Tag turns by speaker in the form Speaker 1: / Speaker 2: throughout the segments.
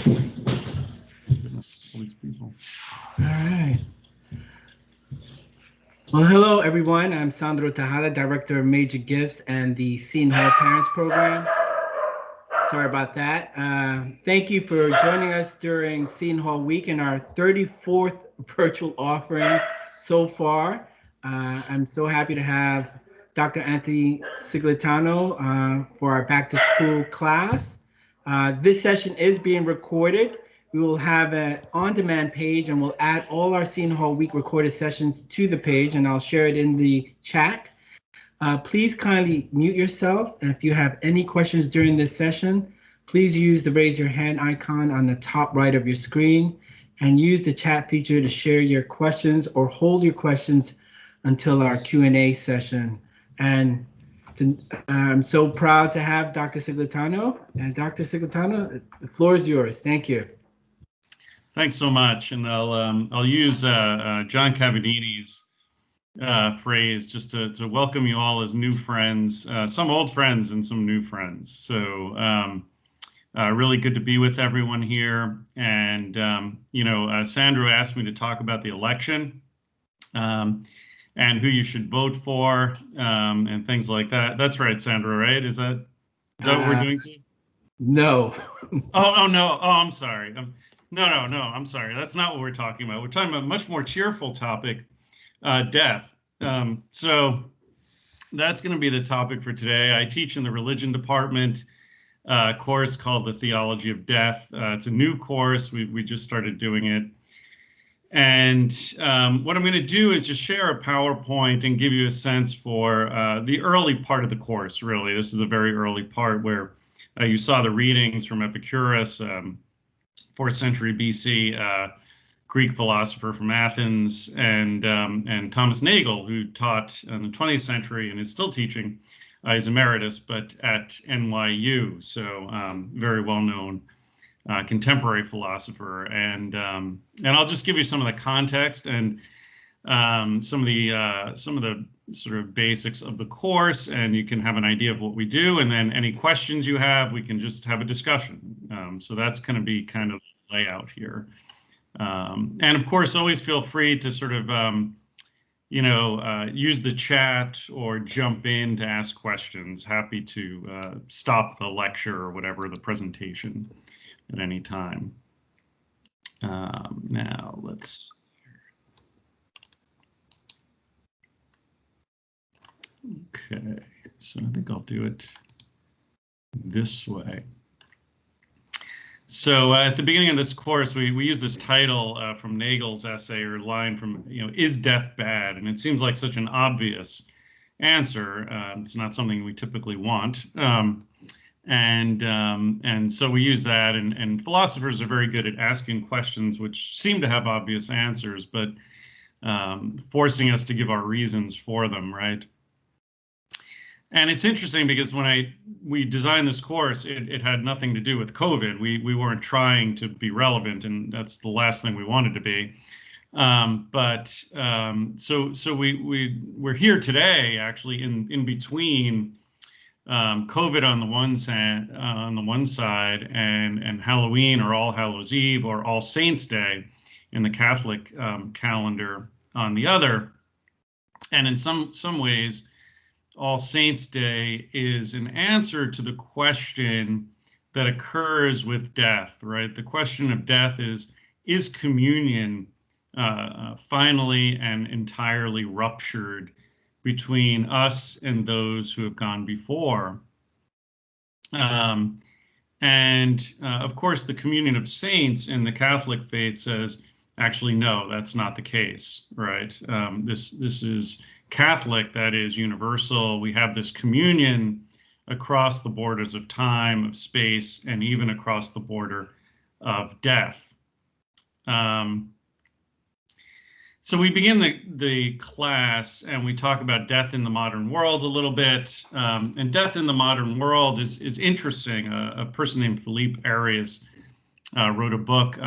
Speaker 1: Goodness, all these people.
Speaker 2: All right. Well, hello, everyone. I'm Sandro Tejada, Director of Major Gifts and the Seton Hall Parents Program. Sorry about that. Thank you for joining us during Seton Hall Week in our 34th virtual offering so far. I'm so happy to have Dr. Anthony Sciglitano for our back to school class. This session is being recorded. We will have an on-demand page and we'll add all our Seton Hall Week recorded sessions to the page, and I'll share it in the chat. Please kindly mute yourself, and if you have any questions during this session, please use the raise your hand icon on the top right of your screen and use the chat feature to share your questions or hold your questions until our Q&A session. And I'm so proud to have Dr. Sciglitano. And Dr. Sciglitano, the floor is yours. Thank you.
Speaker 1: Thanks so much, and I'll use John Cavadini's phrase just to welcome you all as new friends, some old friends and some new friends. So really good to be with everyone here. And Sandro asked me to talk about the election and who you should vote for and things like that. That's right, Sandro, right? Is that what we're doing too?
Speaker 2: No.
Speaker 1: Oh no. Oh, I'm sorry. No, I'm sorry. That's not what we're talking about. We're talking about a much more cheerful topic, death. So that's going to be the topic for today. I teach in the religion department course called The Theology of Death. It's a new course. We just started doing it. And what I'm going to do is just share a PowerPoint and give you a sense for the early part of the course, really. This is a very early part where you saw the readings from Epicurus, 4th century BC, Greek philosopher from Athens, and Thomas Nagel, who taught in the 20th century and is still teaching. He's emeritus, but at NYU, so very well-known contemporary philosopher. And I'll just give you some of the context and some of the sort of basics of the course, and you can have an idea of what we do. And then any questions you have, we can just have a discussion. So that's going to be kind of the layout here. And of course, always feel free to sort of use the chat or jump in to ask questions. Happy to stop the lecture or whatever, the presentation at any time. Now let's. Okay, so I think I'll do it this way. So at the beginning of this course, we use this title from Nagel's essay or line from, is death bad? And it seems like such an obvious answer. It's not something we typically want. And so we use that, and philosophers are very good at asking questions which seem to have obvious answers, but forcing us to give our reasons for them, right? And it's interesting because when we designed this course, it had nothing to do with COVID. We weren't trying to be relevant, and that's the last thing we wanted to be. So we're here today, actually, in between COVID on the one side, and Halloween or All Hallows Eve or All Saints Day in the Catholic calendar on the other. And in some ways, All Saints Day is an answer to the question that occurs with death, right? The question of death is communion finally and entirely ruptured between us and those who have gone before? Of course, the communion of saints in the Catholic faith says, actually, no, that's not the case, right? This is Catholic, that is universal. We have this communion across the borders of time, of space, and even across the border of death. So we begin the class and we talk about death in the modern world a little bit. And death in the modern world is interesting. A person named Philippe Arias wrote a book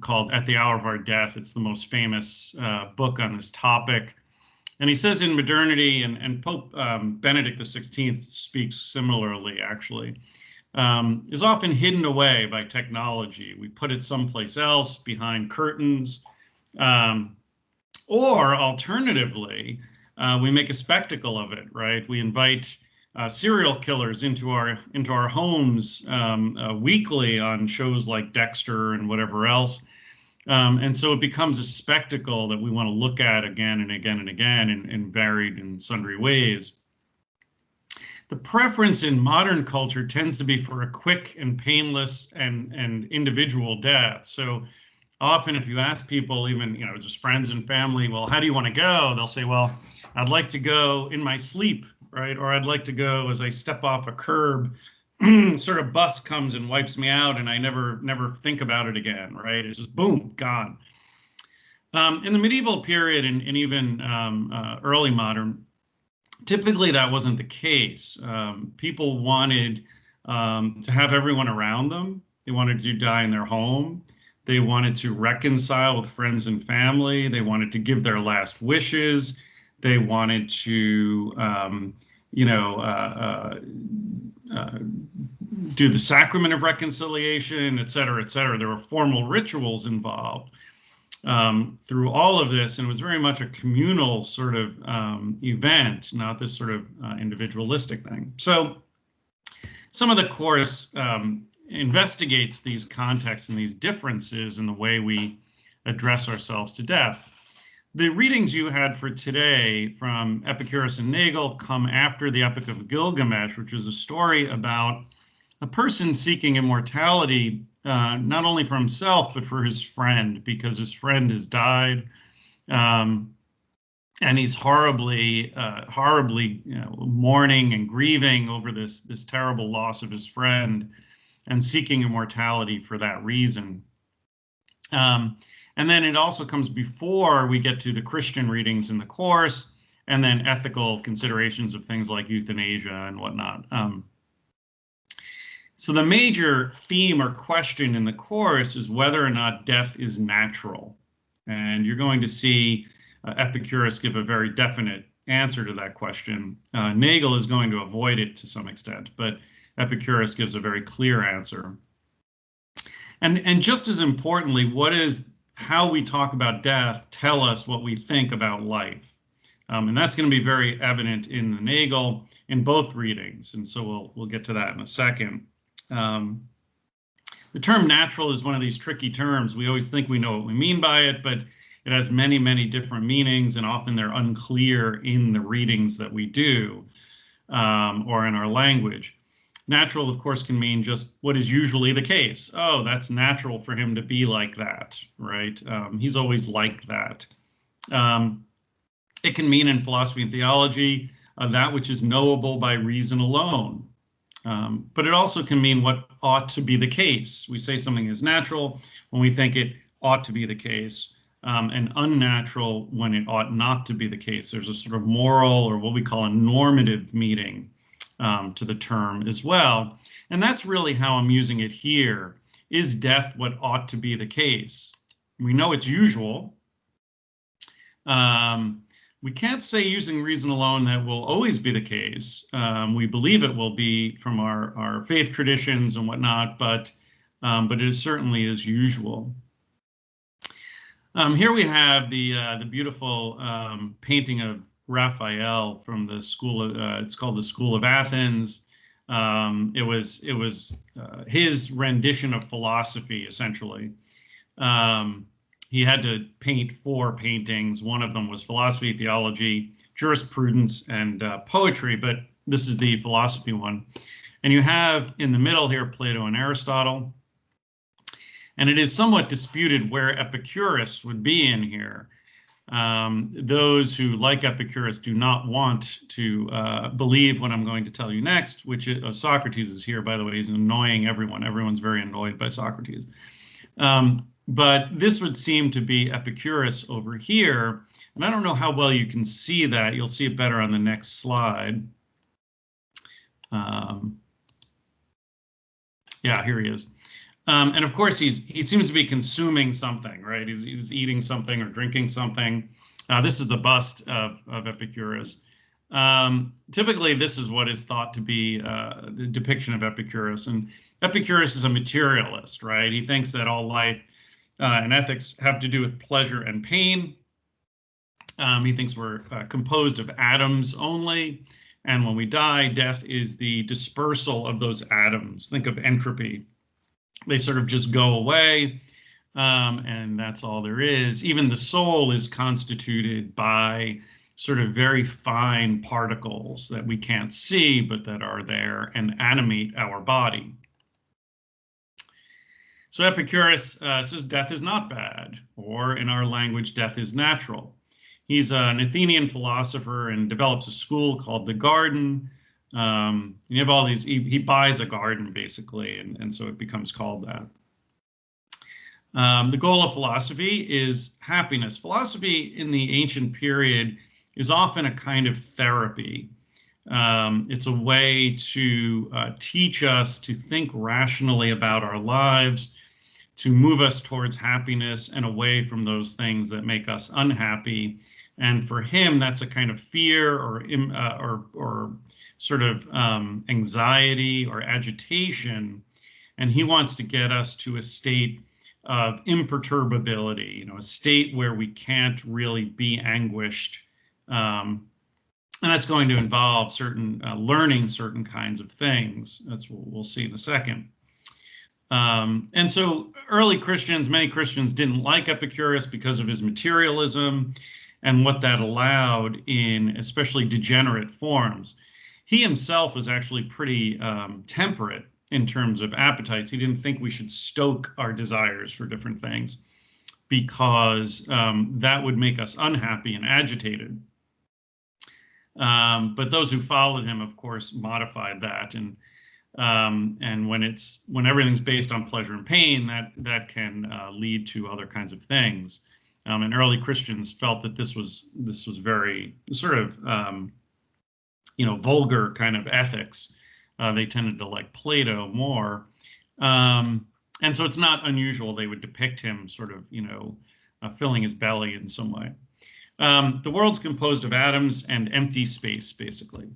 Speaker 1: called At the Hour of Our Death. It's the most famous book on this topic. And he says in modernity, and Pope Benedict XVI speaks similarly, actually, is often hidden away by technology. We put it someplace else behind curtains, or alternatively, we make a spectacle of it, right? We invite serial killers into our homes weekly on shows like Dexter and whatever else. And so it becomes a spectacle that we want to look at again and again and again in varied and sundry ways. The preference in modern culture tends to be for a quick and painless and individual death. So often if you ask people, even, just friends and family, well, how do you want to go? They'll say, well, I'd like to go in my sleep, right? Or I'd like to go as I step off a curb, sort of bus comes and wipes me out and I never think about it again, right? It's just boom, gone. In the medieval period and even early modern, typically that wasn't the case. People wanted to have everyone around them. They wanted to die in their home. They wanted to reconcile with friends and family. They wanted to give their last wishes. They wanted to, do the sacrament of reconciliation, et cetera, et cetera. There were formal rituals involved through all of this, and it was very much a communal sort of event, not this sort of individualistic thing. So some of the course investigates these contexts and these differences in the way we address ourselves to death. The readings you had for today from Epicurus and Nagel come after the Epic of Gilgamesh, which is a story about a person seeking immortality, not only for himself, but for his friend, because his friend has died. And he's horribly mourning and grieving over this terrible loss of his friend and seeking immortality for that reason. And then it also comes before we get to the Christian readings in the course, and then ethical considerations of things like euthanasia and whatnot. So the major theme or question in the course is whether or not death is natural. And you're going to see Epicurus give a very definite answer to that question. Nagel is going to avoid it to some extent, but Epicurus gives a very clear answer. And just as importantly, how we talk about death tell us what we think about life. And that's going to be very evident in the Nagel in both readings. And so we'll get to that in a second. The term natural is one of these tricky terms. We always think we know what we mean by it, but it has many, many different meanings, and often they're unclear in the readings that we do or in our language. Natural, of course, can mean just what is usually the case. Oh, that's natural for him to be like that, right? He's always like that. It can mean in philosophy and theology that which is knowable by reason alone. But it also can mean what ought to be the case. We say something is natural when we think it ought to be the case, and unnatural when it ought not to be the case. There's a sort of moral, or what we call a normative meaning to the term as well. And that's really how I'm using it here. Is death what ought to be the case? We know it's usual. We can't say using reason alone that will always be the case. We believe it will be from our faith traditions and whatnot, but it certainly is usual. Here we have the beautiful painting of Raphael from the school of, it's called the School of Athens. It was his rendition of philosophy, essentially. He had to paint 4 paintings. One of them was philosophy, theology, jurisprudence, and poetry, but this is the philosophy one. And you have in the middle here Plato and Aristotle. And it is somewhat disputed where Epicurus would be in here. Those who, like Epicurus, do not want to believe what I'm going to tell you next, which is, Socrates is here, by the way. He's annoying everyone. Everyone's very annoyed by Socrates. But this would seem to be Epicurus over here. And I don't know how well you can see that. You'll see it better on the next slide. Yeah, here he is. And of course, he seems to be consuming something, right? He's eating something or drinking something. This is the bust of Epicurus. Typically, this is what is thought to be the depiction of Epicurus. And Epicurus is a materialist, right? He thinks that all life and ethics have to do with pleasure and pain. He thinks we're composed of atoms only. And when we die, death is the dispersal of those atoms. Think of entropy. They sort of just go away, and that's all there is. Even the soul is constituted by sort of very fine particles that we can't see, but that are there and animate our body. So Epicurus says death is not bad, or in our language, death is natural. He's an Athenian philosopher and develops a school called the Garden. You have all these, he buys a garden basically, and so it becomes called that. The goal of philosophy is happiness. Philosophy in the ancient period is often a kind of therapy. It's a way to teach us to think rationally about our lives, to move us towards happiness and away from those things that make us unhappy. And for him, that's a kind of fear or sort of anxiety or agitation. And he wants to get us to a state of imperturbability, a state where we can't really be anguished. And that's going to involve certain learning certain kinds of things. That's what we'll see in a second. And so early Christians, many Christians didn't like Epicurus because of his materialism and what that allowed in especially degenerate forms. He himself was actually pretty temperate in terms of appetites. He didn't think we should stoke our desires for different things because that would make us unhappy and agitated. But those who followed him, of course, modified that, and when everything's based on pleasure and pain, that can lead to other kinds of things. And early Christians felt that this was very sort of vulgar kind of ethics. They tended to like Plato more, and so it's not unusual they would depict him sort of filling his belly in some way. The world's composed of atoms and empty space, basically.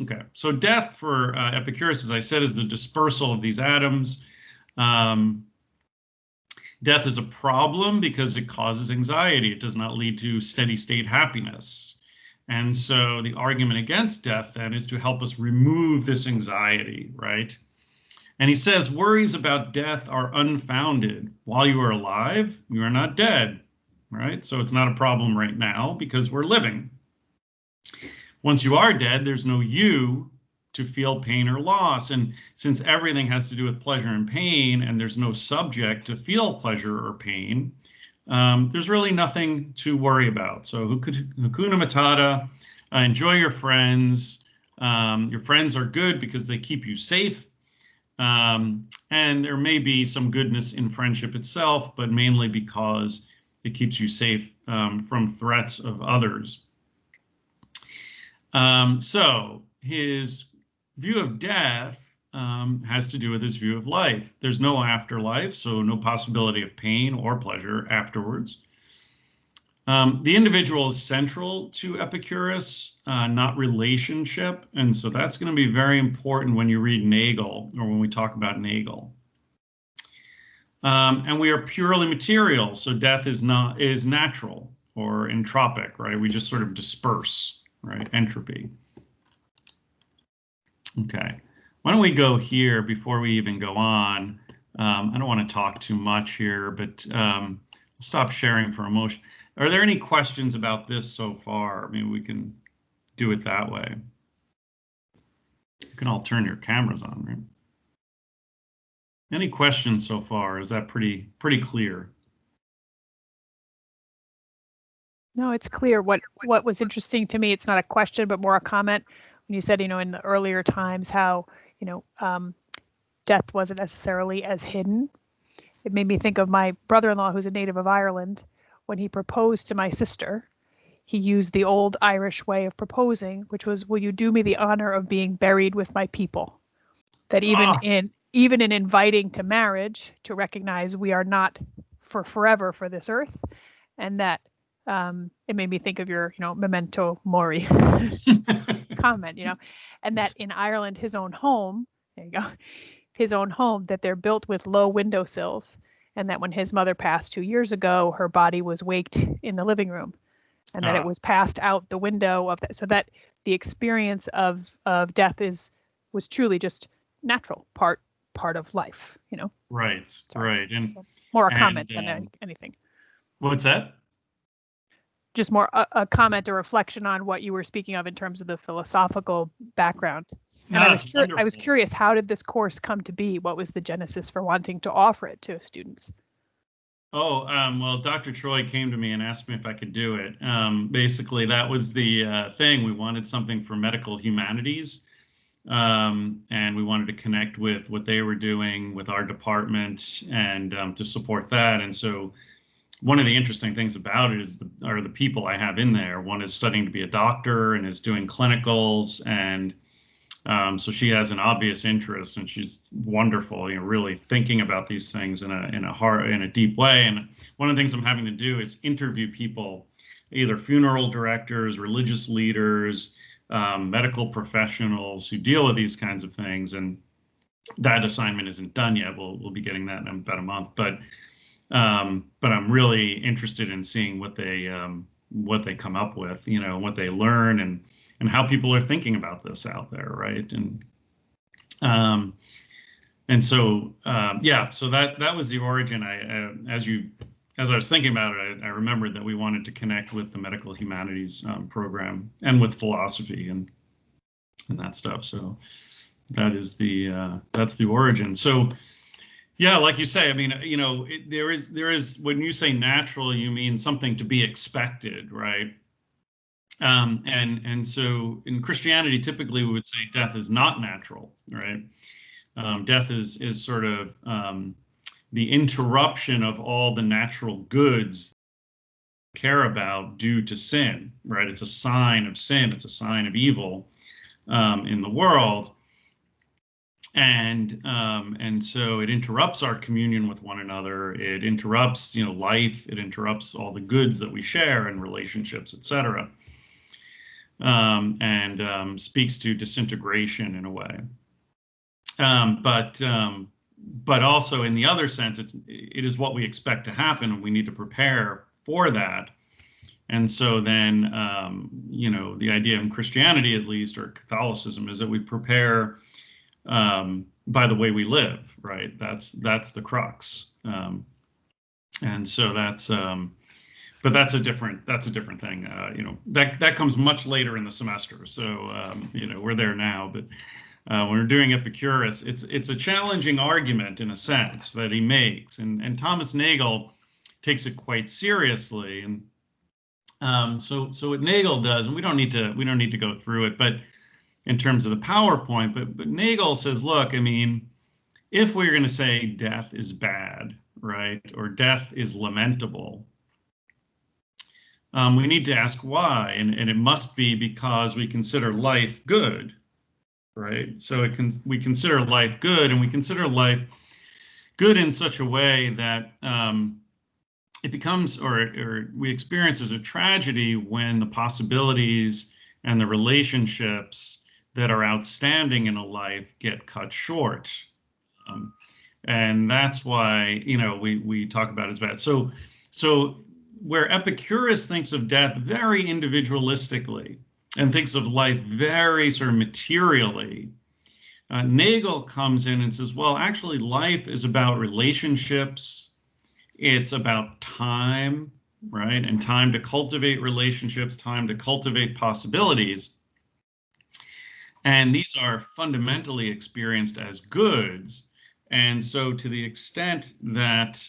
Speaker 1: Okay, so death for Epicurus, as I said, is the dispersal of these atoms. Death is a problem because it causes anxiety. It does not lead to steady state happiness. And so the argument against death then is to help us remove this anxiety, right? And he says worries about death are unfounded. While you are alive, you are not dead, right? So it's not a problem right now because we're living. Once you are dead, there's no you to feel pain or loss. And since everything has to do with pleasure and pain, and there's no subject to feel pleasure or pain, there's really nothing to worry about. So Hakuna Matata, enjoy your friends. Your friends are good because they keep you safe. And there may be some goodness in friendship itself, but mainly because it keeps you safe from threats of others. So his view of death has to do with his view of life. There's no afterlife, so no possibility of pain or pleasure afterwards. The individual is central to Epicurus, not relationship. And so that's going to be very important when you read Nagel or when we talk about Nagel. And we are purely material, so death is natural or entropic, right? We just sort of disperse, right? Entropy. Okay, why don't we go here before we even go on? I don't want to talk too much here, but I'll stop sharing for a moment. Are there any questions about this so far? Maybe we can do it that way. You can all turn your cameras on, right? Any questions so far? Is that pretty clear?
Speaker 3: No, it's clear. What was interesting to me, it's not a question, but more a comment. When you said, in the earlier times, how, death wasn't necessarily as hidden. It made me think of my brother-in-law, who's a native of Ireland. When he proposed to my sister, he used the old Irish way of proposing, which was, will you do me the honor of being buried with my people? That even in inviting to marriage, to recognize we are not for forever for this earth, and that It made me think of your, memento mori comment, and that in Ireland, his own home, there you go, his own home, that they're built with low windowsills, and that when his mother passed 2 years ago, her body was waked in the living room, and that it was passed out the window of that, so that the experience of death was truly just natural part of life,
Speaker 1: Right,
Speaker 3: Sorry.
Speaker 1: right. And
Speaker 3: so more a comment than anything.
Speaker 1: What's that?
Speaker 3: Just more a comment or reflection on what you were speaking of in terms of the philosophical background. And I was curious, how did this course come to be? What was the genesis for wanting to offer it to students?
Speaker 1: Oh, well, Dr. Troy came to me and asked me if I could do it. Basically, that was the thing. We wanted something for medical humanities, and we wanted to connect with what they were doing with our department and to support that. And so one of the interesting things about it are the people I have in there. One is studying to be a doctor and is doing clinicals, and so she has an obvious interest, and she's wonderful, really thinking about these things in a deep way. And one of the things I'm having to do is interview people, either funeral directors, religious leaders, medical professionals who deal with these kinds of things. And that assignment isn't done yet. We'll be getting that in about a month. But I'm really interested in seeing what they come up with, what they learn, and how people are thinking about this out there, right? And so so that was the origin. As I was thinking about it, I remembered that we wanted to connect with the medical humanities program and with philosophy and that stuff. So that's the origin. So yeah, like you say, I mean, there is when you say natural, you mean something to be expected, right? And so in Christianity, typically we would say death is not natural, right? Death is sort of the interruption of all the natural goods we care about due to sin, right? It's a sign of sin. It's a sign of evil in the world. And so it interrupts our communion with one another. It interrupts, life. It interrupts all the goods that we share in relationships, etc. And speaks to disintegration in a way. But also in the other sense, it is what we expect to happen, and we need to prepare for that. And so then, the idea in Christianity, at least, or Catholicism, is that we prepare by the way we live, right? That's the crux. And so but that's a different thing. That comes much later in the semester. So we're there now, but when we're doing Epicurus, it's a challenging argument in a sense that he makes, and Thomas Nagel takes it quite seriously. And so what Nagel does, and we don't need to go through it, but in terms of the PowerPoint, but Nagel says, look, I mean, if we're going to say death is bad, right, or death is lamentable, we need to ask why, and it must be because we consider life good, right? So we consider life good, and we consider life good in such a way that it becomes, or we experience as a tragedy when the possibilities and the relationships that are outstanding in a life get cut short. And that's why, we talk about it as bad. So where Epicurus thinks of death very individualistically and thinks of life very sort of materially, Nagel comes in and says, well, actually, life is about relationships. It's about time, right? And time to cultivate relationships, time to cultivate possibilities. And these are fundamentally experienced as goods. And so to the extent that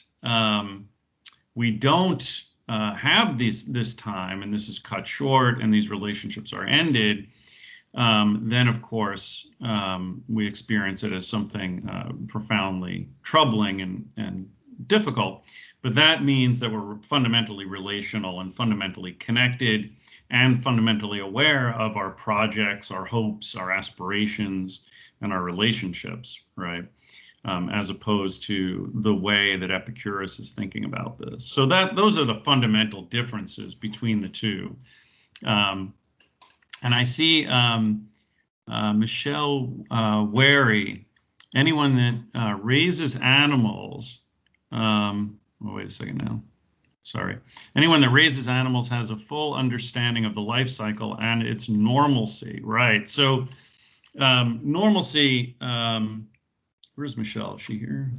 Speaker 1: we don't have this time, and this is cut short, and these relationships are ended, then of course we experience it as something profoundly troubling and difficult. But that means that we're fundamentally relational and fundamentally connected and fundamentally aware of our projects, our hopes, our aspirations, and our relationships, right? as opposed to the way that Epicurus is thinking about this. So those are the fundamental differences between the two. And I see Michelle Wary, anyone that raises animals, wait a second now. Sorry. Anyone that raises animals has a full understanding of the life cycle and its normalcy, right? So normalcy, where's Michelle? Is she here?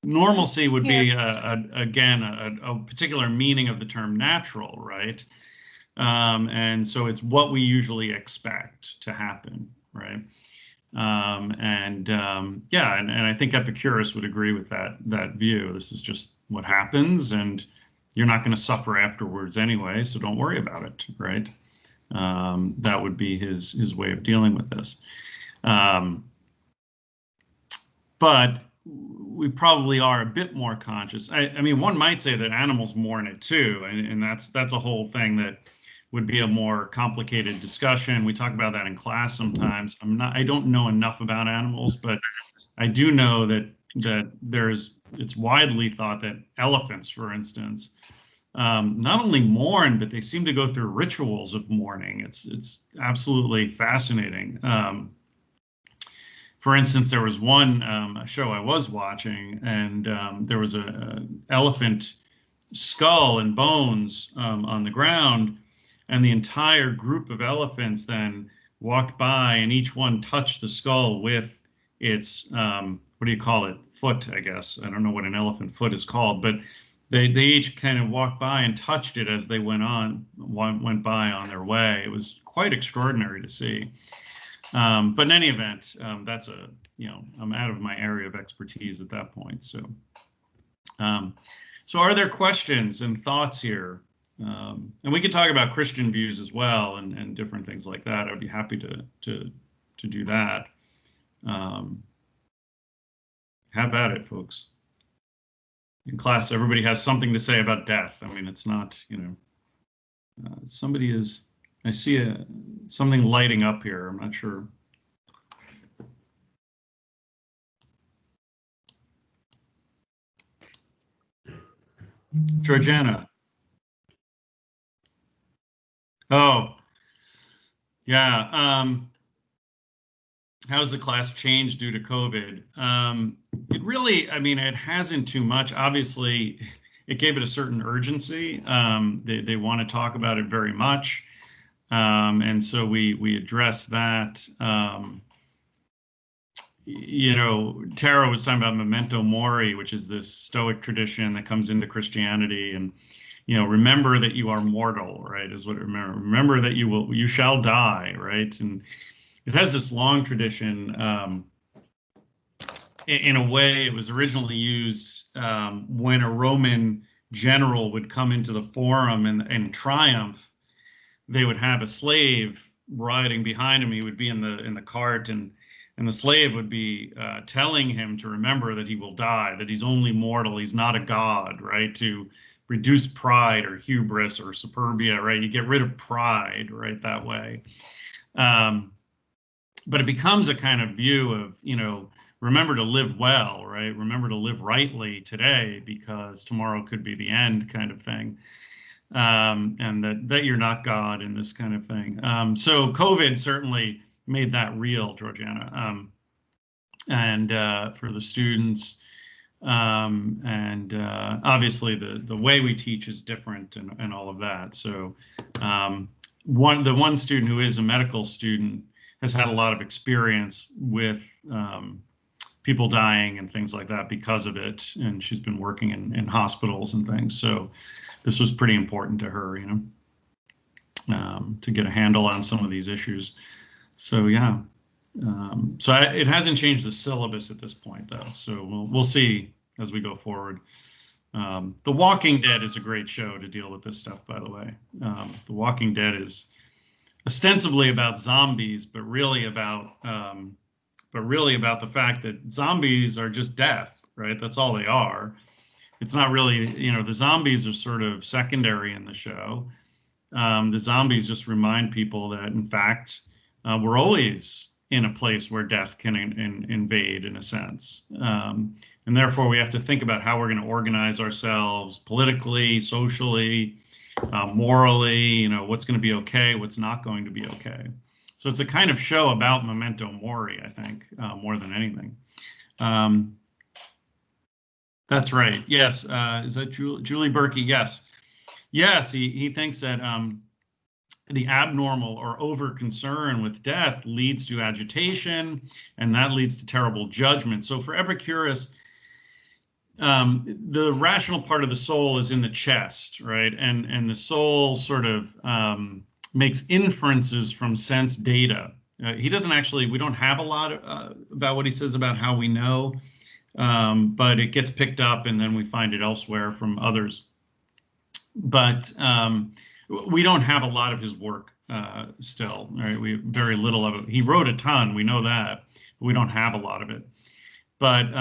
Speaker 1: Normalcy would be, again, a particular meaning of the term natural, right? And so it's what we usually expect to happen, right? Yeah, and I think Epicurus would agree with that view. This is just what happens, and you're not going to suffer afterwards anyway, so don't worry about it, right? That would be his way of dealing with this. But we probably are a bit more conscious. I mean, one might say that animals mourn it too, and that's a whole thing that would be a more complicated discussion. We talk about that in class sometimes. I don't know enough about animals, but I do know that it's widely thought that elephants, for instance, not only mourn, but they seem to go through rituals of mourning. It's absolutely fascinating. For instance, there was one show I was watching, and there was an elephant skull and bones on the ground, and the entire group of elephants then walked by, and each one touched the skull with its, what do you call it? Foot, I guess. I don't know what an elephant foot is called, but they each kind of walked by and touched it as they went by on their way. It was quite extraordinary to see. But in any event, that's I'm out of my area of expertise at that point. So are there questions and thoughts here? And we could talk about Christian views as well and different things like that. I'd be happy to do that. Have at it, folks. In class, everybody has something to say about death. I mean, it's not, somebody is, I see something lighting up here. I'm not sure. Georgiana. Oh, yeah. How's the class changed due to COVID? It really, I mean, it hasn't too much. Obviously, it gave it a certain urgency. They want to talk about it very much. And so we address that. Tara was talking about memento mori, which is this Stoic tradition that comes into Christianity, and remember that you are mortal, right? Is what remember that you shall die, right? And it has this long tradition. In a way, it was originally used when a Roman general would come into the forum and triumph. They would have a slave riding behind him. He would be in the cart, and the slave would be telling him to remember that he will die, that he's only mortal, he's not a god, right? To reduce pride or hubris or superbia, right? You get rid of pride, right, that way. But it becomes a kind of view of, remember to live well, right? Remember to live rightly today, because tomorrow could be the end, kind of thing. And that you're not God, and this kind of thing. So COVID certainly made that real, Georgiana, and for the students. And obviously the way we teach is different, and all of that. So the one student who is a medical student has had a lot of experience with people dying and things like that because of it, and she's been working in hospitals and things. So this was pretty important to her, to get a handle on some of these issues. So yeah, it hasn't changed the syllabus at this point, though. So we'll see as we go forward. The Walking Dead is a great show to deal with this stuff, by the way. The Walking Dead is ostensibly about zombies, but really about the fact that zombies are just death, right? That's all they are. It's not really, the zombies are sort of secondary in the show. The zombies just remind people that, in fact, we're always in a place where death can invade, in a sense. And therefore, we have to think about how we're going to organize ourselves politically, socially, morally, you know, what's going to be okay, what's not going to be okay. So it's a kind of show about memento mori, I think, more than anything. That's right. Yes. Is that Julie Berkey? Yes. Yes. He thinks that the abnormal or over concern with death leads to agitation, and that leads to terrible judgment. So for Epicurus, the rational part of the soul is in the chest, right? And the soul sort of makes inferences from sense data. He doesn't actually, we don't have a lot about what he says about how we know, but it gets picked up and then we find it elsewhere from others. But we don't have a lot of his work still, right? We very little of it. He wrote a ton, we know that, but we don't have a lot of it. But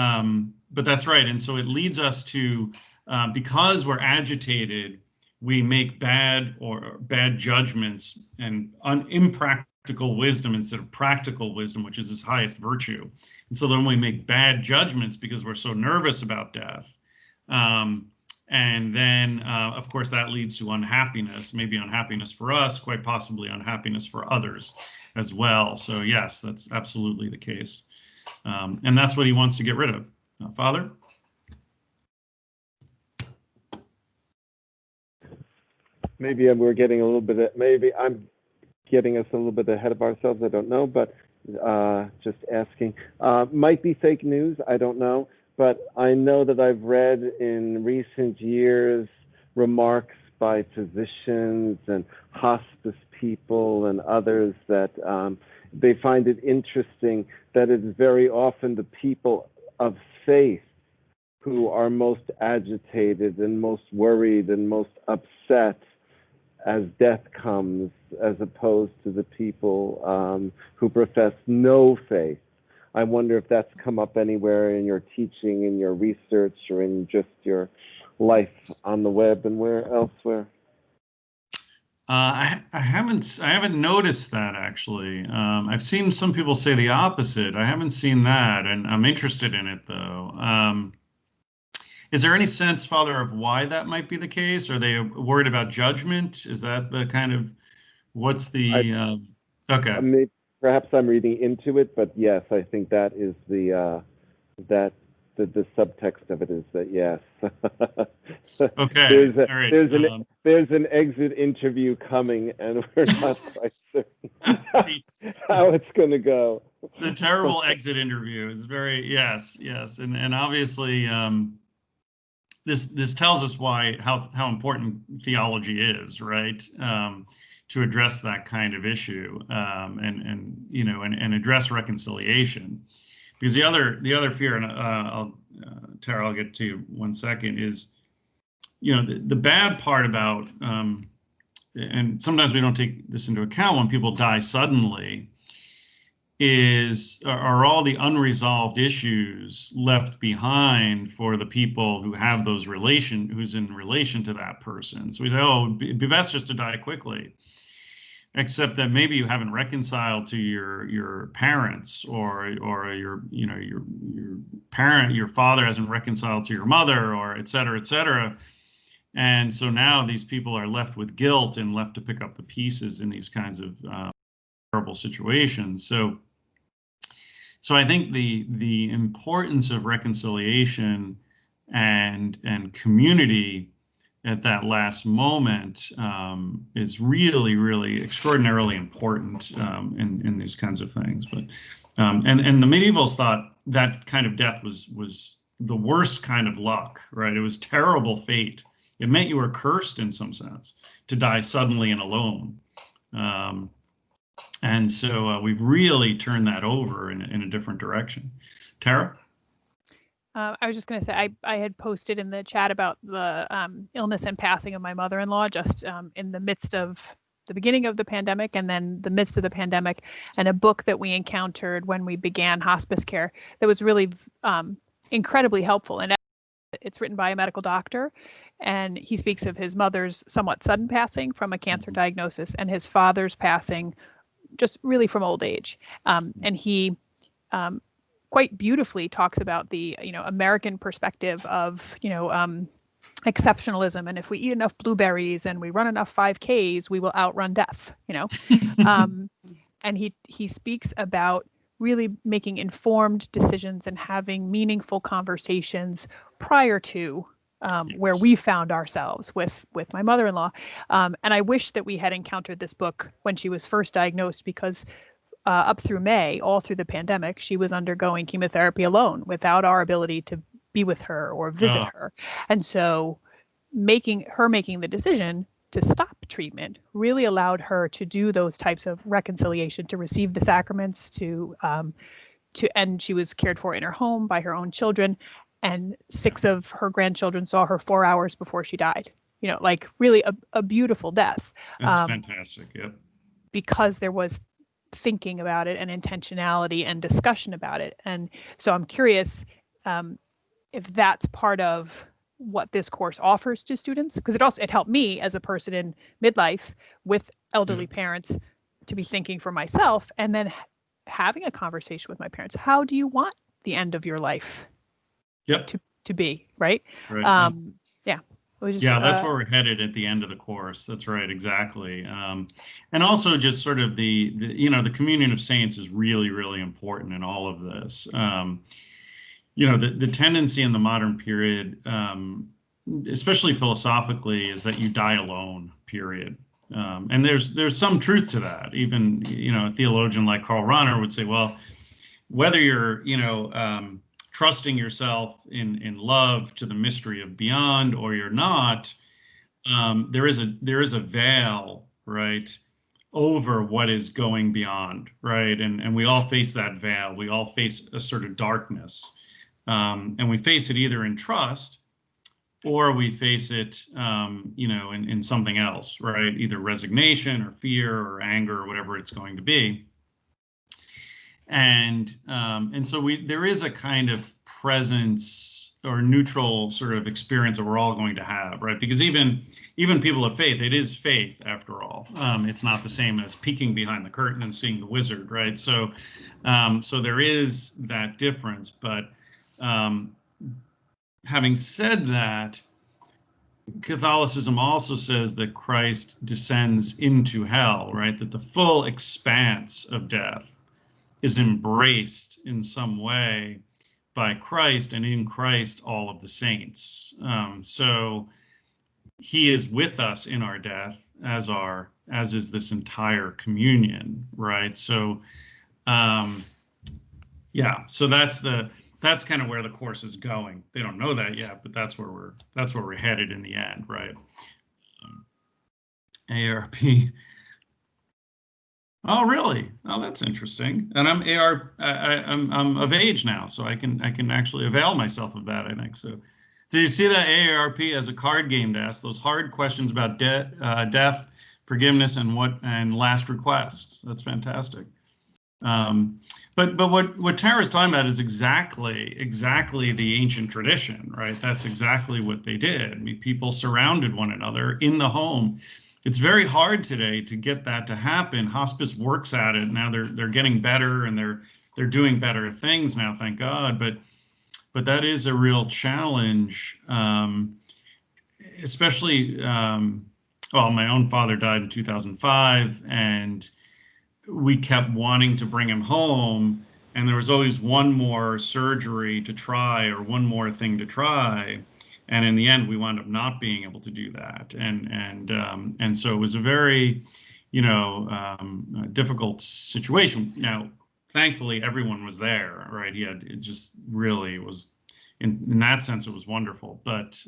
Speaker 1: that's right. And so it leads us to, because we're agitated, we make bad judgments and impractical wisdom instead of practical wisdom, which is his highest virtue. And so then we make bad judgments because we're so nervous about death. And then, of course, that leads to unhappiness, maybe unhappiness for us, quite possibly unhappiness for others as well. So yes, that's absolutely the case. And that's what he wants to get rid of. Father?
Speaker 4: Maybe we're getting a little bit, maybe I'm getting us a little bit ahead of ourselves. I don't know, but just asking. Might be fake news, I don't know. But I know that I've read in recent years remarks by physicians and hospice people and others that they find it interesting that it's very often the people of faith who are most agitated and most worried and most upset as death comes, as opposed to the people who profess no faith. I wonder if that's come up anywhere in your teaching, in your research, or in just your life on the web and where elsewhere.
Speaker 1: I haven't noticed that, actually. I've seen some people say the opposite. I haven't seen that, and I'm interested in it, though. Is there any sense, Father, of why that might be the case? Are they worried about judgment? Is that the kind of, what's the, okay.
Speaker 4: Maybe, perhaps I'm reading into it, but yes, I think that is the subtext of it is that yes.
Speaker 1: Okay.
Speaker 4: There's an exit interview coming, and we're not quite certain how it's going to go.
Speaker 1: The terrible exit interview is very yes, and obviously this tells us how important theology is, right? To address that kind of issue, and address reconciliation, because the other fear, and Tara, I'll get to you 1 second, is, the bad part about, and sometimes we don't take this into account when people die suddenly, are all the unresolved issues left behind for the people who have who's in relation to that person. So we say, oh, it'd be best just to die quickly. Except that maybe you haven't reconciled to your parents, or your father hasn't reconciled to your mother, or et cetera, et cetera. And so now these people are left with guilt and left to pick up the pieces in these kinds of terrible situations. So I think the importance of reconciliation and community at that last moment is really, really extraordinarily important in these kinds of things. But and the medievals thought that kind of death was the worst kind of luck, right? It was terrible fate. It meant you were cursed in some sense to die suddenly and alone. And so we've really turned that over in a different direction. Tara?
Speaker 3: I was just going to say, I had posted in the chat about the illness and passing of my mother-in-law just in the midst of the beginning of the pandemic and then the midst of the pandemic, and a book that we encountered when we began hospice care that was really incredibly helpful. And it's written by a medical doctor, And he speaks of his mother's somewhat sudden passing from a cancer diagnosis and his father's passing just really from old age. And he quite beautifully talks about the, American perspective of, exceptionalism. And if we eat enough blueberries and we run enough 5Ks, we will outrun death, and he speaks about really making informed decisions and having meaningful conversations prior to where we found ourselves with my mother-in-law. And I wish that we had encountered this book when she was first diagnosed, because up through May, all through the pandemic, she was undergoing chemotherapy alone without our ability to be with her or visit her. And so making the decision to stop treatment really allowed her to do those types of reconciliation, to receive the sacraments, and she was cared for in her home by her own children. And 6 of her grandchildren saw her 4 hours before she died. Like really a beautiful death.
Speaker 1: That's fantastic. Yep.
Speaker 3: Because there was thinking about it and intentionality and discussion about it. And so I'm curious if that's part of what this course offers to students, because it helped me as a person in midlife with elderly parents to be thinking for myself, and then having a conversation with my parents. How do you want the end of your life to be, right?
Speaker 1: Right.
Speaker 3: Yeah. Just,
Speaker 1: that's where we're headed at the end of the course. That's right, exactly. And also just sort of the communion of saints is really, really important in all of this. The tendency in the modern period, especially philosophically, is that you die alone, period. And there's some truth to that. Even, a theologian like Karl Rahner would say, well, whether you're, trusting yourself in love to the mystery of beyond or you're not, there is a veil, right, over what is going beyond, right? And we all face that veil. We all face a sort of darkness. And we face it either in trust or we face it, in something else, right? Either resignation or fear or anger or whatever it's going to be. And so there is a kind of presence or neutral sort of experience that we're all going to have, right? Because even people of faith, it is faith after all. It's not the same as peeking behind the curtain and seeing the wizard, right? So there is that difference. But having said that, Catholicism also says that Christ descends into hell, right? That the full expanse of death is embraced in some way by Christ, and in Christ all of the saints. So he is with us in our death, as is this entire communion, right? So so that's kind of where the course is going. They don't know that yet, but that's where we're headed in the end, right? AARP. Oh, really? Oh, that's interesting. And I'm of age now, so I can actually avail myself of that, I think. So do you see that AARP as a card game to ask those hard questions about death, forgiveness, and last requests? That's fantastic. But what Tara's talking about is exactly the ancient tradition, right? That's exactly what they did. I mean, people surrounded one another in the home. It's very hard today to get that to happen. Hospice works at it now. They're getting better and they're doing better things now, thank God. But that is a real challenge, especially. My own father died in 2005, and we kept wanting to bring him home, and there was always one more surgery to try or one more thing to try. And in the end, we wound up not being able to do that, and so it was a very, difficult situation. Now, thankfully, everyone was there, right? It just really was, in that sense, it was wonderful. But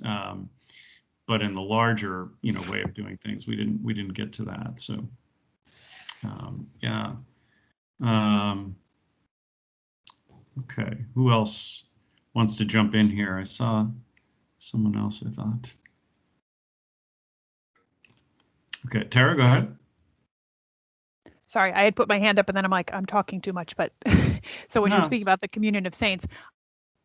Speaker 1: in the larger, way of doing things, we didn't get to that. So, okay, who else wants to jump in here? I saw someone else, I thought. Okay, Tara, go ahead.
Speaker 3: Sorry, I had put my hand up and then I'm like, I'm talking too much. But so when you're speaking about the communion of saints,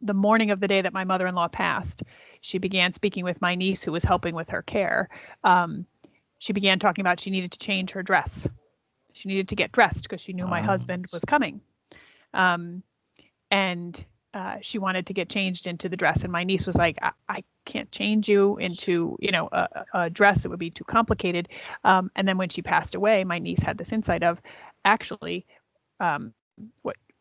Speaker 3: the morning of the day that my mother-in-law passed, she began speaking with my niece who was helping with her care. She began talking about she needed to change her dress. She needed to get dressed because she knew my husband was coming. And she wanted to get changed into the dress. And my niece was like, I can't change you into, a dress. It would be too complicated. And then when she passed away, my niece had this insight of actually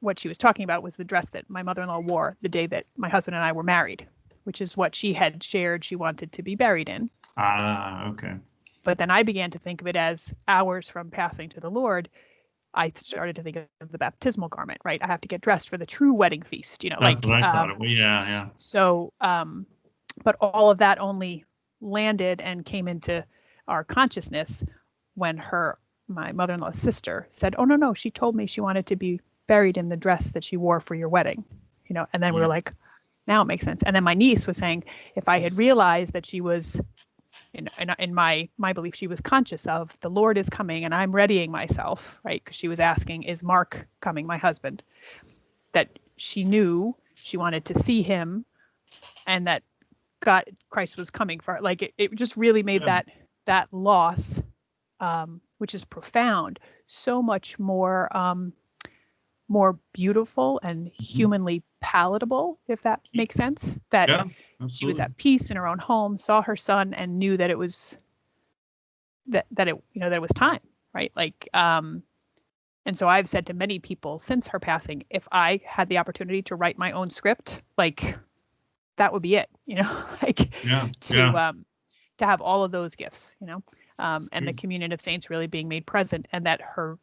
Speaker 3: what she was talking about was the dress that my mother-in-law wore the day that my husband and I were married, which is what she had shared she wanted to be buried in.
Speaker 1: Okay.
Speaker 3: But then I began to think of it as hours from passing to the Lord. I started to think of the baptismal garment, right? I have to get dressed for the true wedding feast,
Speaker 1: That's what I thought of. Yeah.
Speaker 3: So, but all of that only landed and came into our consciousness when my mother-in-law's sister said, "Oh, no, she told me she wanted to be buried in the dress that she wore for your wedding," and then we were like, now it makes sense. And then my niece was saying, if I had realized that she was, in my belief, she was conscious of the Lord is coming and I'm readying myself, right? Because she was asking, is Mark coming, my husband? That she knew she wanted to see him and that Christ was coming for her. Like it just really made that loss, which is profound, so much more beautiful and humanly palatable, if that makes sense. That she was at peace in her own home, saw her son, and knew that it was that it was time, right? Like, and so I've said to many people since her passing, if I had the opportunity to write my own script, like that would be it, to have all of those gifts, and the communion of saints really being made present, and that her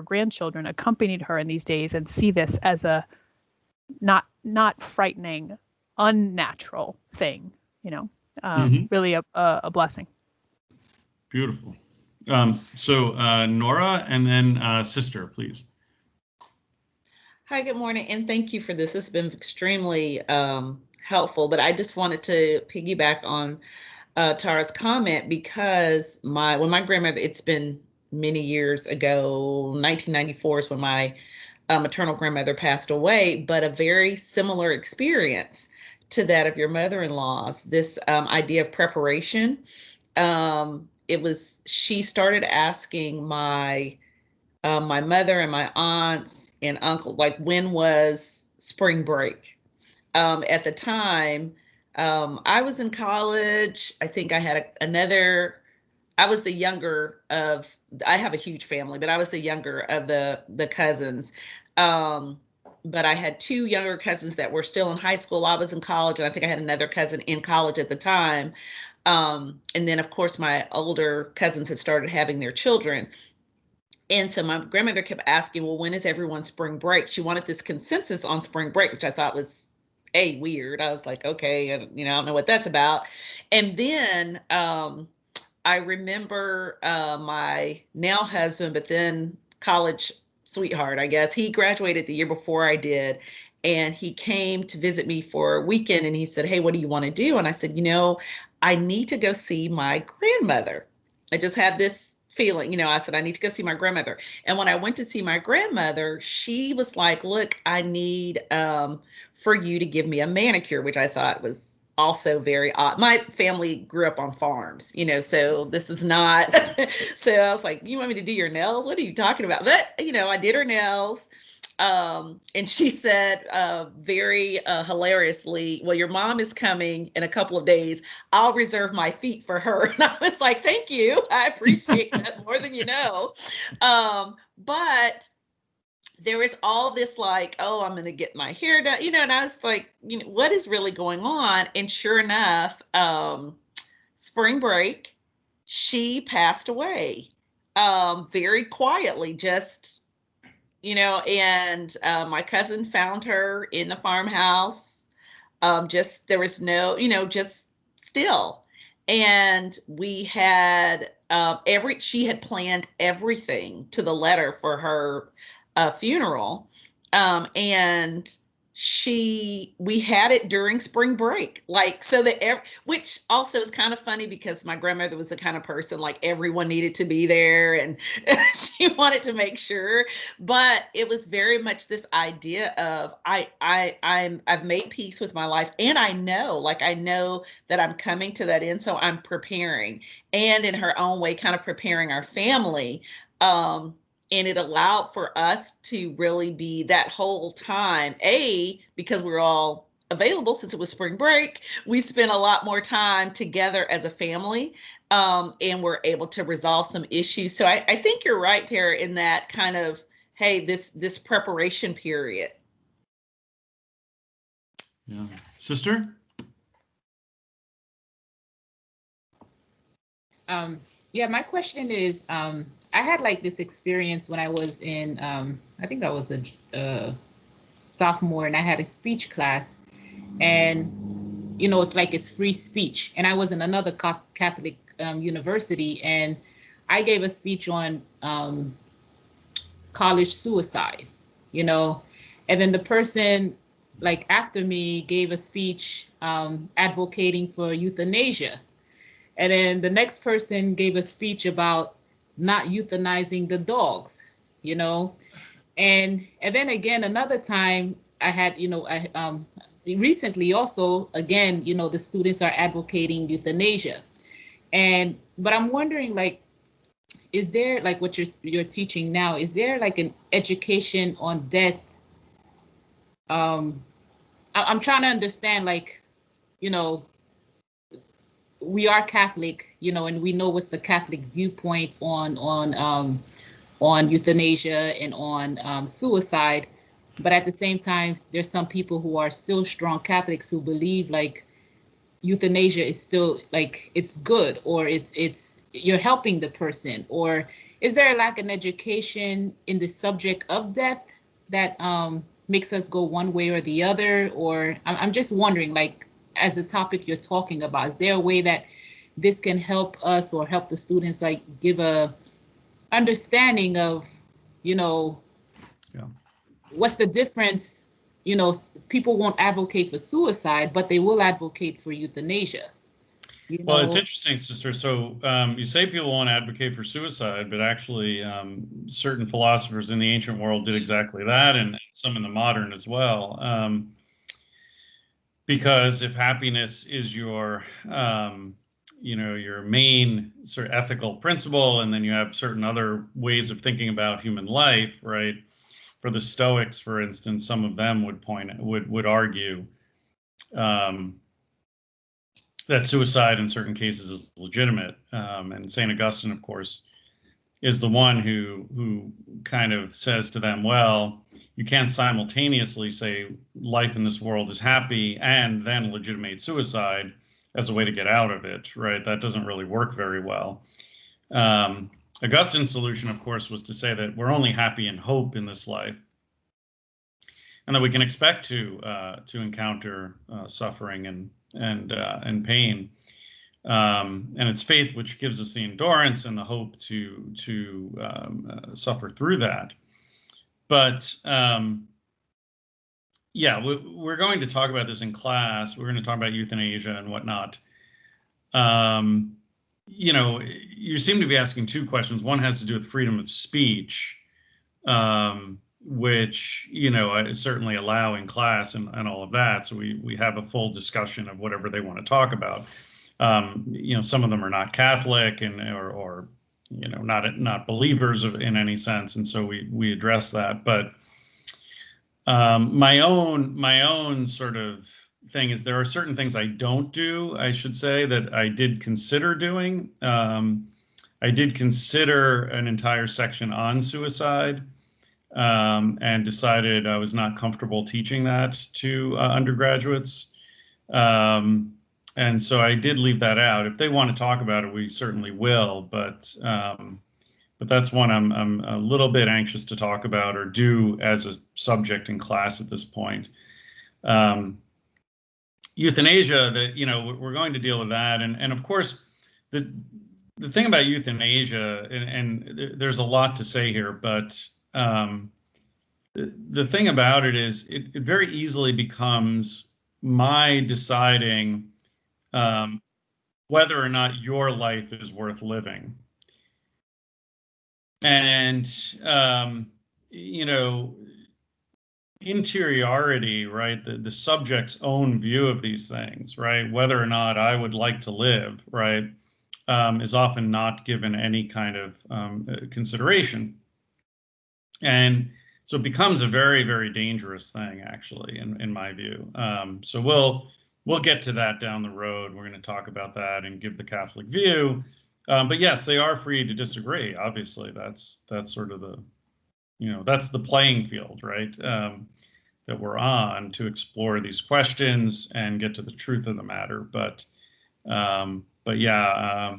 Speaker 3: grandchildren accompanied her in these days and see this as a not frightening, unnatural thing, really a blessing.
Speaker 1: Beautiful. So Nora and then sister, please.
Speaker 5: Hi, good morning, and thank you for this. It's been extremely helpful, but I just wanted to piggyback on Tara's comment because when my grandmother, it's been many years ago, 1994 is when my maternal grandmother passed away, but a very similar experience to that of your mother-in-law's, this idea of preparation. She started asking my mother and my aunts and uncle, like, when was spring break? At the time, I was in college. I think I had I was the younger of, I have a huge family, but I was the younger of the cousins. But I had two younger cousins that were still in high school. I was in college, and I think I had another cousin in college at the time. And then, of course, my older cousins had started having their children. And so my grandmother kept asking, well, when is everyone's spring break? She wanted this consensus on spring break, which I thought was weird. I was like, okay, I don't know what that's about. And then I remember my now husband, but then college sweetheart, I guess, he graduated the year before I did. And he came to visit me for a weekend, and he said, hey, what do you want to do? And I said, I need to go see my grandmother. I just had this feeling, I said, I need to go see my grandmother. And when I went to see my grandmother, she was like, look, I need for you to give me a manicure, which I thought was also very odd. My family grew up on farms, so this is not, so I was like, you want me to do your nails? What are you talking about? But, I did her nails. And she said very hilariously, well, your mom is coming in a couple of days. I'll reserve my feet for her. And I was like, thank you. I appreciate that more than you know. But there was all this like, oh, I'm going to get my hair done, and I was like, what is really going on? And sure enough, spring break, she passed away very quietly, just and my cousin found her in the farmhouse. There was no, just still. And we had she had planned everything to the letter for her funeral. And we had it during spring break, like, so that which also is kind of funny because my grandmother was the kind of person like everyone needed to be there, and she wanted to make sure. But it was very much this idea of I've made peace with my life, and I know that I'm coming to that end, so I'm preparing, and in her own way kind of preparing our family. And it allowed for us to really be that whole time, because we're all available since it was spring break, we spent a lot more time together as a family, and we're able to resolve some issues. So I think you're right, Tara, in that kind of, hey, this preparation period.
Speaker 1: Yeah. Sister?
Speaker 6: Yeah, my question is, I had like this experience when I was in, I think I was a sophomore, and I had a speech class, and it's like it's free speech, and I was in another Catholic university, and I gave a speech on college suicide, and then the person like after me gave a speech advocating for euthanasia. And then the next person gave a speech about not euthanizing the dogs, And then again, another time I had, recently also, again, the students are advocating euthanasia. But I'm wondering, like, is there, like what you're teaching now, is there like an education on death? I'm trying to understand, like, we are Catholic, and we know what's the Catholic viewpoint on euthanasia and on suicide. But at the same time, there's some people who are still strong Catholics who believe like euthanasia is still like it's good, or it's you're helping the person. Or is there like an education in the subject of death that makes us go one way or the other? Or I'm just wondering, like, as a topic you're talking about, is there a way that this can help us or help the students like give a understanding of, what's the difference? People won't advocate for suicide, but they will advocate for euthanasia.
Speaker 1: Well, it's interesting, sister. So you say people won't advocate for suicide, but actually certain philosophers in the ancient world did exactly that, and some in the modern as well. Because if happiness is your, your main sort of ethical principle, and then you have certain other ways of thinking about human life, right? For the Stoics, for instance, some of them would argue that suicide in certain cases is legitimate. And St. Augustine, of course, is the one who kind of says to them, well, you can't simultaneously say life in this world is happy and then legitimate suicide as a way to get out of it, right? That doesn't really work very well. Augustine's solution, of course, was to say that we're only happy in hope in this life, and that we can expect to encounter suffering and pain. And it's faith which gives us the endurance and the hope to suffer through that. But yeah, we're going to talk about this in class. We're going to talk about euthanasia and whatnot. You seem to be asking two questions. One has to do with freedom of speech, which I certainly allow in class and all of that. So we have a full discussion of whatever they want to talk about. Some of them are not Catholic or not believers in any sense, and so we address that. But my own sort of thing is there are certain things I don't do, I should say, that I did consider doing. I did consider an entire section on suicide, and decided I was not comfortable teaching that to undergraduates. And so I did leave that out. If they want to talk about it, we certainly will. But that's one I'm a little bit anxious to talk about or do as a subject in class at this point. Euthanasia, we're going to deal with that, and of course the thing about euthanasia, and there's a lot to say here, but the thing about it is it very easily becomes my deciding whether or not your life is worth living. And, you know, interiority, right? The subject's own view of these things, right? Whether or not I would like to live, right, is often not given any kind of consideration. And so it becomes a very, very dangerous thing, actually, in my view. So we'll get to that down the road. We're going to talk about that and give the Catholic view. But yes, they are free to disagree. Obviously, that's sort of the, that's the playing field, right? That we're on to explore these questions and get to the truth of the matter. But yeah,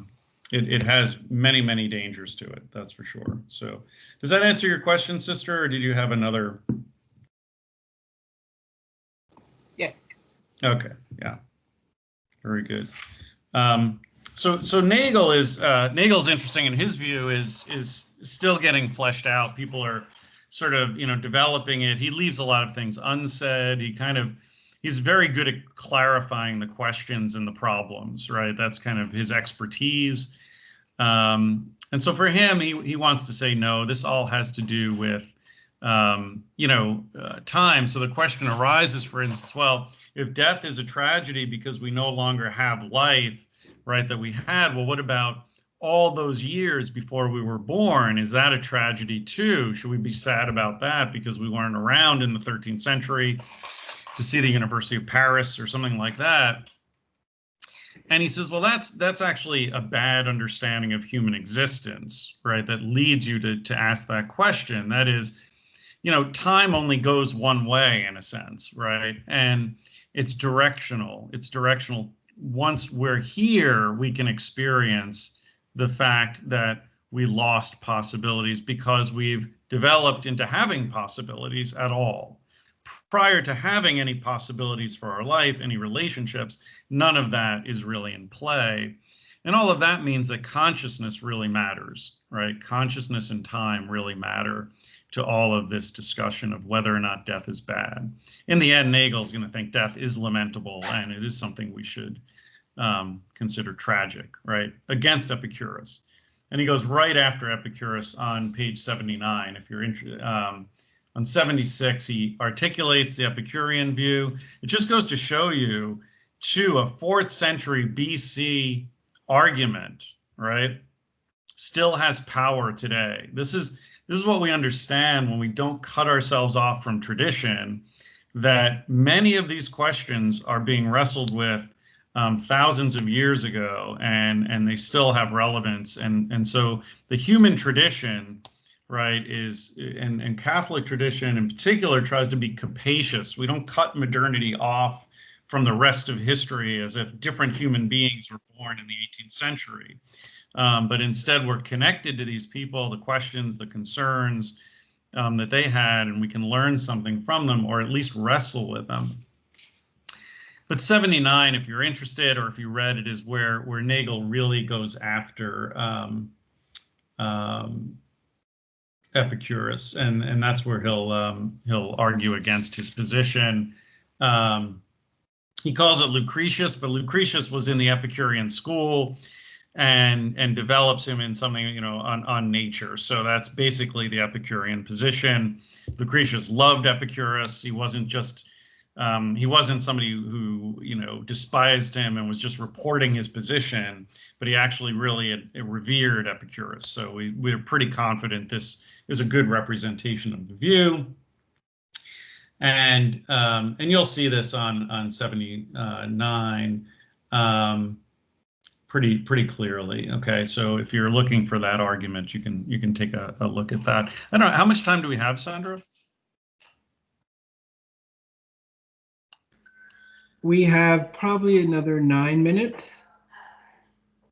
Speaker 1: it has many, many dangers to it. That's for sure. So does that answer your question, sister, or did you have another?
Speaker 6: Yes.
Speaker 1: Okay. Yeah. Very good. So Nagel's interesting, and his view is still getting fleshed out. People are sort of, developing it. He leaves a lot of things unsaid. He's very good at clarifying the questions and the problems, right? That's kind of his expertise. And so for him, he wants to say, no, this all has to do with, time. So the question arises, for instance, well, if death is a tragedy because we no longer have life, right, that we had, well, what about all those years before we were born? Is that a tragedy too? Should we be sad about that because we weren't around in the 13th century to see the University of Paris or something like that? And he says, well, that's actually a bad understanding of human existence, right? That leads you to ask that question. That is, time only goes one way in a sense, right? And it's directional. It's directional. Once we're here, we can experience the fact that we lost possibilities because we've developed into having possibilities at all. Prior to having any possibilities for our life, any relationships, none of that is really in play. And all of that means that consciousness really matters, right? Consciousness and time really matter to all of this discussion of whether or not death is bad. In the end, Nagel's going to think death is lamentable and it is something we should consider tragic, right? Against Epicurus. And he goes right after Epicurus on page 79, if you're interested. On 76, he articulates the Epicurean view. It just goes to show you, too, a 4th century BC argument, right, still has power today. This is what we understand when we don't cut ourselves off from tradition, that many of these questions are being wrestled with thousands of years ago, and they still have relevance. And so the human tradition, right, and Catholic tradition in particular tries to be capacious. We don't cut modernity off from the rest of history as if different human beings were born in the 18th century. But instead, we're connected to these people, the questions, the concerns that they had, and we can learn something from them, or at least wrestle with them. But 79, if you're interested, or if you read it, is where Nagel really goes after Epicurus, and that's where he'll argue against his position. He calls it Lucretius, but Lucretius was in the Epicurean school and develops him in something, on nature. So that's basically the Epicurean position. Lucretius loved Epicurus. He wasn't just he wasn't somebody who despised him and was just reporting his position, but he actually really revered Epicurus. So we're pretty confident this is a good representation of the view. And you'll see this on 79 pretty clearly. Okay, so if you're looking for that argument, you can take a look at that. I don't know, how much time do we have, Sandra?
Speaker 2: We have probably another 9 minutes.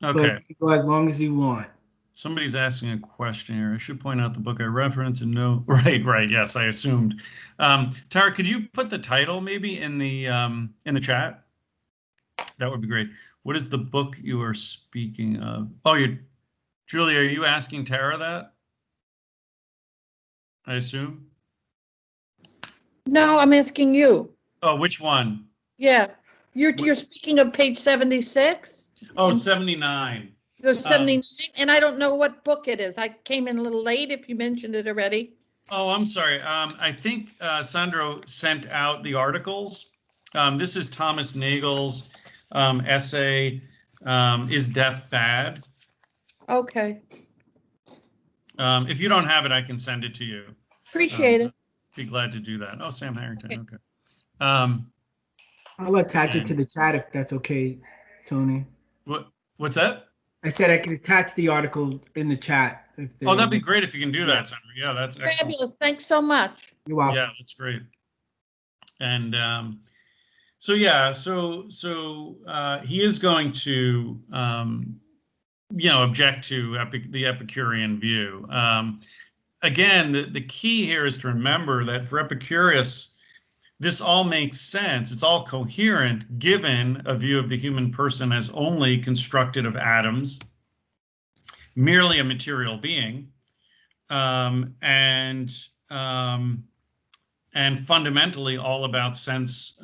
Speaker 1: Okay.
Speaker 2: But go as long as you want. Somebody's
Speaker 1: asking a question here. I should point out the book I reference and no. Right. Yes, I assumed. Tara, could you put the title maybe in the chat? That would be great. What is the book you are speaking of? Oh, Julie, are you asking Tara that? I assume.
Speaker 7: No, I'm asking you.
Speaker 1: Oh, which one?
Speaker 7: Yeah, you're speaking of page 76?
Speaker 1: Oh,
Speaker 7: And
Speaker 1: 79.
Speaker 7: There's 79, and I don't know what book it is. I came in a little late if you mentioned it already.
Speaker 1: Oh, I'm sorry. I think Sandro sent out the articles. This is Thomas Nagel's essay, Is Death Bad?
Speaker 7: Okay,
Speaker 1: If you don't have it, I can send it to you.
Speaker 7: appreciate it.
Speaker 1: Be glad to do that. Oh, Sam Harrington.
Speaker 7: Okay.
Speaker 1: Okay.
Speaker 2: I'll attach it to
Speaker 1: And-
Speaker 2: the chat if that's okay, Tony.
Speaker 1: What's that?
Speaker 2: I said I can attach the article in the chat.
Speaker 1: Oh, that'd be great if you can do
Speaker 2: Yeah.
Speaker 1: that, Sandro. Yeah, that's excellent.
Speaker 7: Fabulous, thanks so much.
Speaker 2: You're welcome.
Speaker 1: Yeah, that's great. And so yeah, so he is going to object to the Epicurean view. Again, the key here is to remember that for Epicurus, this all makes sense. It's all coherent given a view of the human person as only constructed of atoms, merely a material being, and fundamentally all about sense,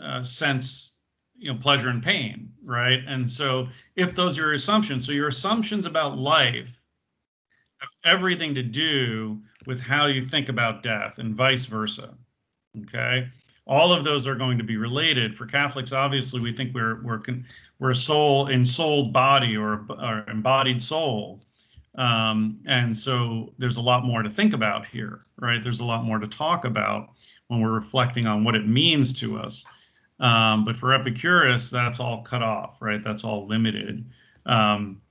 Speaker 1: pleasure and pain, right? And so if those are your assumptions, so your assumptions about life have everything to do with how you think about death and vice versa, okay? All of those are going to be related. For Catholics, obviously, we think we're a soul, ensouled body or embodied soul. And so there's a lot more to think about here, right? There's a lot more to talk about when we're reflecting on what it means to us. But for Epicurus, that's all cut off, right? That's all limited. And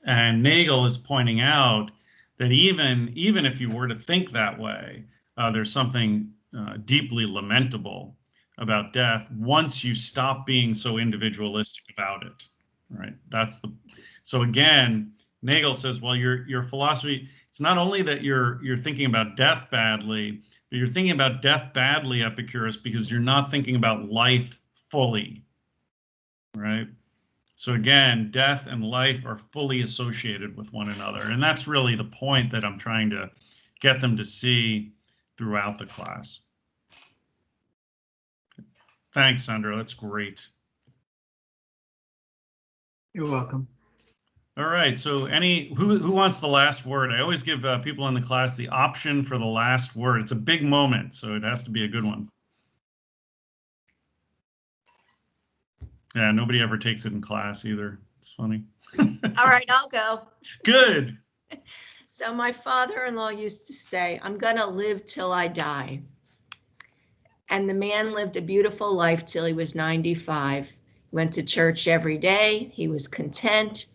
Speaker 1: Nagel is pointing out that even if you were to think that way, there's something deeply lamentable about death once you stop being so individualistic about it, right? So again, Nagel says, well, your philosophy, it's not only that you're thinking about death badly, but you're thinking about death badly, Epicurus, because you're not thinking about life fully, right? So again, death and life are fully associated with one another. And that's really the point that I'm trying to get them to see throughout the class. Thanks, Sandra. That's great.
Speaker 2: You're welcome.
Speaker 1: All right. So who wants the last word? I always give people in the class the option for the last word. It's a big moment, so it has to be a good one. Yeah, nobody ever takes it in class either. It's funny.
Speaker 8: All right, I'll go.
Speaker 1: Good.
Speaker 8: So my father-in-law used to say, I'm gonna live till I die. And the man lived a beautiful life till he was 95. He went to church every day. He was content.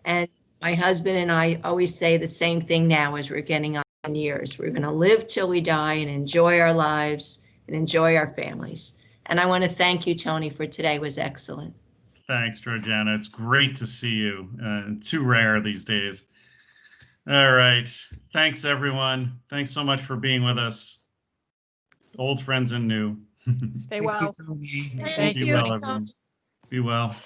Speaker 8: And my husband and I always say the same thing now as we're getting on years. We're gonna live till we die and enjoy our lives and enjoy our families. And I want to thank you, Tony, for today. It was excellent.
Speaker 1: Thanks, Georgiana. It's great to see you. Too rare these days. All right. Thanks, everyone. Thanks so much for being with us. Old friends and new.
Speaker 3: Stay well.
Speaker 2: Thank you, Tony.
Speaker 3: Thank
Speaker 1: Be
Speaker 3: you.
Speaker 1: well, everyone. Be well.